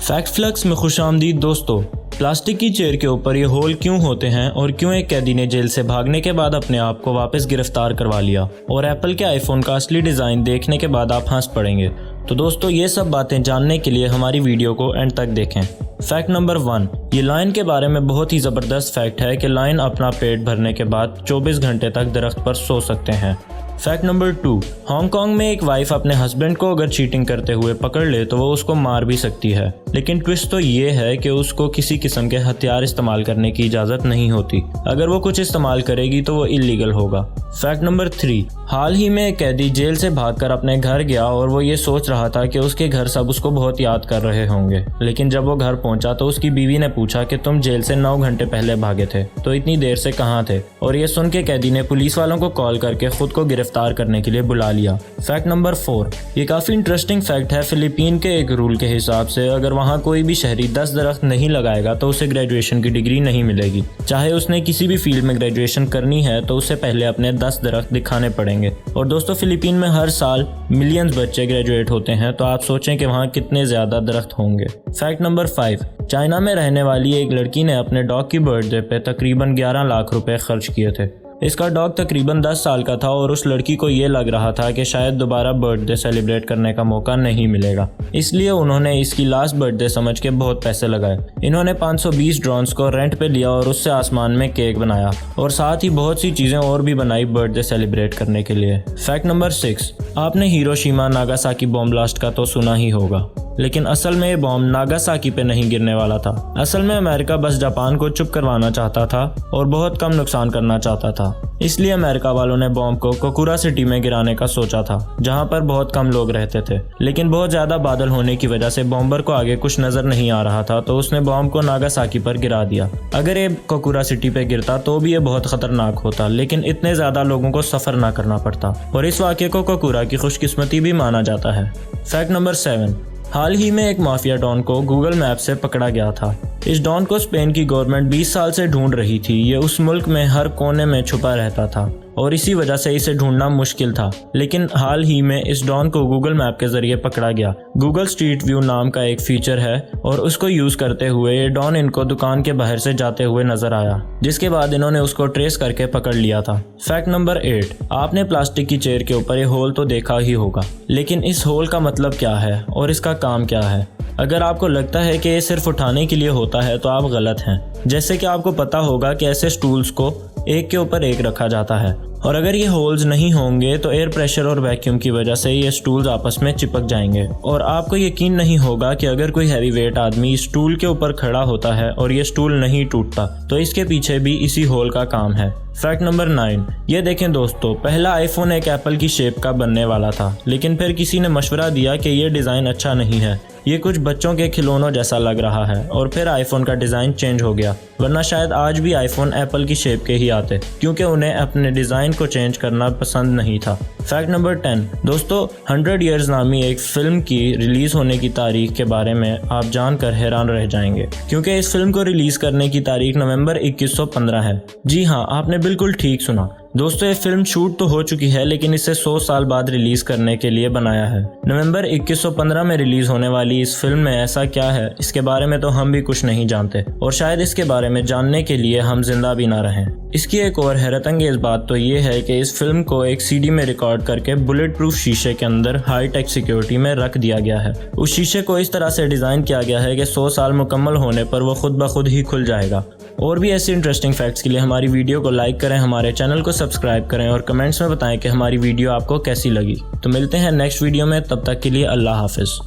Fact flux में खुशामदीद दोस्तों। Plastic की चेयर के ऊपर ये होल क्यों होते हैं और क्यों एक कैदी ने जेल से भागने के बाद अपने आप को वापस गिरफ्तार करवा लिया, और एप्पल के आईफोन का असली डिज़ाइन देखने के बाद आप हंस पड़ेंगे। तो दोस्तों ये सब बातें जानने के लिए हमारी वीडियो को एंड तक देखें। फैक्ट नंबर 1, ये लायन के बारे में बहुत ही ज़बरदस्त फैक्ट है कि लायन अपना पेट भरने के बाद 24 घंटे तक दरख्त पर सो सकते हैं। फैक्ट नंबर 2, हांगकांग में एक वाइफ अपने हस्बैंड को अगर चीटिंग करते हुए पकड़ ले तो वो उसको मार भी सकती है, लेकिन ट्विस्ट तो ये है कि उसको किसी किस्म के हथियार इस्तेमाल करने की इजाज़त नहीं होती। अगर वो कुछ इस्तेमाल करेगी तो वो इलीगल होगा। फैक्ट नंबर 3, हाल ही में एक कैदी जेल से भागकर अपने घर गया और वो ये सोच रहा था कि उसके घर सब उसको बहुत याद कर रहे होंगे, लेकिन जब वो घर पहुंचा तो उसकी बीवी ने पूछा कि तुम जेल से 9 घंटे पहले भागे थे तो इतनी देर से कहाँ थे, और ये सुन के कैदी ने पुलिस वालों को कॉल करके खुद को गिरफ्तार करने के लिए बुला लिया। फैक्ट नंबर 4, ये काफ़ी इंटरेस्टिंग फैक्ट है। फिलीपीन के एक रूल के हिसाब से अगर वहाँ कोई भी शहरी 10 दरख्त नहीं लगाएगा तो उसे ग्रेजुएशन की डिग्री नहीं मिलेगी। चाहे उसने किसी भी फील्ड में ग्रेजुएशन करनी है तो उसे पहले अपने 10 दरख्त दिखाने पड़ेंगे। और दोस्तों फिलीपीन में हर साल मिलियंस बच्चे ग्रेजुएट होते हैं, तो आप सोचें कि वहाँ कितने ज़्यादा दरख्त होंगे। फैक्ट नंबर 5, चाइना में रहने वाली एक लड़की ने अपने डॉग की बर्थडे पे तकरीबन 11 लाख रुपए खर्च किए थे। इसका डॉग तकरीबन 10 साल का था और उस लड़की को ये लग रहा था कि शायद दोबारा बर्थडे सेलिब्रेट करने का मौका नहीं मिलेगा, इसलिए उन्होंने इसकी लास्ट बर्थडे समझ के बहुत पैसे लगाए। इन्होंने 520 ड्रोन्स को रेंट पे लिया और उससे आसमान में केक बनाया और साथ ही बहुत सी चीज़ें और भी बनाई बर्थडे सेलिब्रेट करने के लिए। फैक्ट नंबर 6, आपने हिरोशिमा नागासाकी बॉम्ब ब्लास्ट का तो सुना ही होगा, लेकिन असल में ये बॉम्ब नागासाकी पे नहीं गिरने वाला था। असल में अमेरिका बस जापान को चुप करवाना चाहता था और बहुत कम नुकसान करना चाहता था, इसलिए अमेरिका वालों ने बॉम्ब को कोकुरा सिटी में गिराने का सोचा था, जहां पर बहुत कम लोग रहते थे। लेकिन बहुत ज़्यादा बादल होने की वजह से बॉम्बर को आगे कुछ नज़र नहीं आ रहा था, तो उसने बॉम्ब को नागासाकी पर गिरा दिया। अगर ये कोकुरा सिटी पे गिरता तो भी ये बहुत ख़तरनाक होता, लेकिन इतने ज़्यादा लोगों को सफ़र ना करना पड़ता, और इस वाक़े को कोकुरा की खुशकिस्मती भी माना जाता है। फैक्ट नंबर 7, हाल ही में एक माफिया डॉन को गूगल मैप से पकड़ा गया था। इस डॉन को स्पेन की गवर्नमेंट 20 साल से ढूंढ रही थी। ये उस मुल्क में हर कोने में छुपा रहता था और इसी वजह से इसे ढूंढना मुश्किल था, लेकिन हाल ही में इस डॉन को गूगल मैप के जरिए पकड़ा गया। गूगल स्ट्रीट व्यू नाम का एक फीचर है और उसको यूज़ करते हुए ये डॉन इनको दुकान के बाहर से जाते हुए नजर आया, जिसके बाद इन्होंने उसको ट्रेस करके पकड़ लिया था। फैक्ट नंबर 8, आपने प्लास्टिक की चेयर के ऊपर ये होल तो देखा ही होगा, लेकिन इस होल का मतलब क्या है और इसका काम क्या है? अगर आपको लगता है कि ये सिर्फ उठाने के लिए होता है तो आप गलत हैं। जैसे कि आपको पता होगा कि ऐसे स्टूल्स को एक के ऊपर एक रखा जाता है, और अगर ये होल्स नहीं होंगे तो एयर प्रेशर और वैक्यूम की वजह से ये स्टूल्स आपस में चिपक जाएंगे, और आपको यकीन नहीं होगा कि अगर कोई हैवी वेट आदमी स्टूल के ऊपर खड़ा होता है और ये स्टूल नहीं टूटता, तो इसके पीछे भी इसी होल का काम है। फैक्ट नंबर 9, ये देखें दोस्तों, पहला आईफोन एक एप्पल की शेप का बनने वाला था, लेकिन फिर किसी ने मशवरा दिया कि ये डिज़ाइन अच्छा नहीं है, ये कुछ बच्चों के खिलौनों जैसा लग रहा है, और फिर आईफोन का डिज़ाइन चेंज हो गया, वरना शायद आज भी आईफोन एप्पल की शेप के ही आते, क्योंकि उन्हें अपने डिज़ाइन को चेंज करना पसंद नहीं था। फैक्ट नंबर 10, दोस्तों 100 ईयर्स नामी एक फिल्म की रिलीज़ होने की तारीख के बारे में आप जानकर हैरान रह जाएंगे, क्योंकि इस फिल्म को रिलीज़ करने की तारीख नवंबर 2115 है। जी हाँ, आपने बिल्कुल ठीक सुना दोस्तों, ये फिल्म शूट तो हो चुकी है, लेकिन इसे 100 साल बाद रिलीज करने के लिए बनाया है। नवंबर 2115 में रिलीज होने वाली इस फिल्म में ऐसा क्या है, इसके बारे में तो हम भी कुछ नहीं जानते, और शायद इसके बारे में जानने के लिए हम जिंदा भी ना रहें। इसकी एक और हैरत अंगेज बात तो ये है कि इस फिल्म को एक सीडी में रिकॉर्ड करके बुलेट प्रूफ शीशे के अंदर हाई टेक सिक्योरिटी में रख दिया गया है। उस शीशे को इस तरह से डिज़ाइन किया गया है कि 100 साल मुकम्मल होने पर वो खुद ब खुद ही खुल जाएगा। और भी ऐसी इंटरेस्टिंग फैक्ट्स के लिए हमारी वीडियो को लाइक करें, हमारे चैनल को सब्सक्राइब करें और कमेंट्स में बताएं कि हमारी वीडियो आपको कैसी लगी। तो मिलते हैं नेक्स्ट वीडियो में, तब तक के लिए अल्लाह हाफिज़।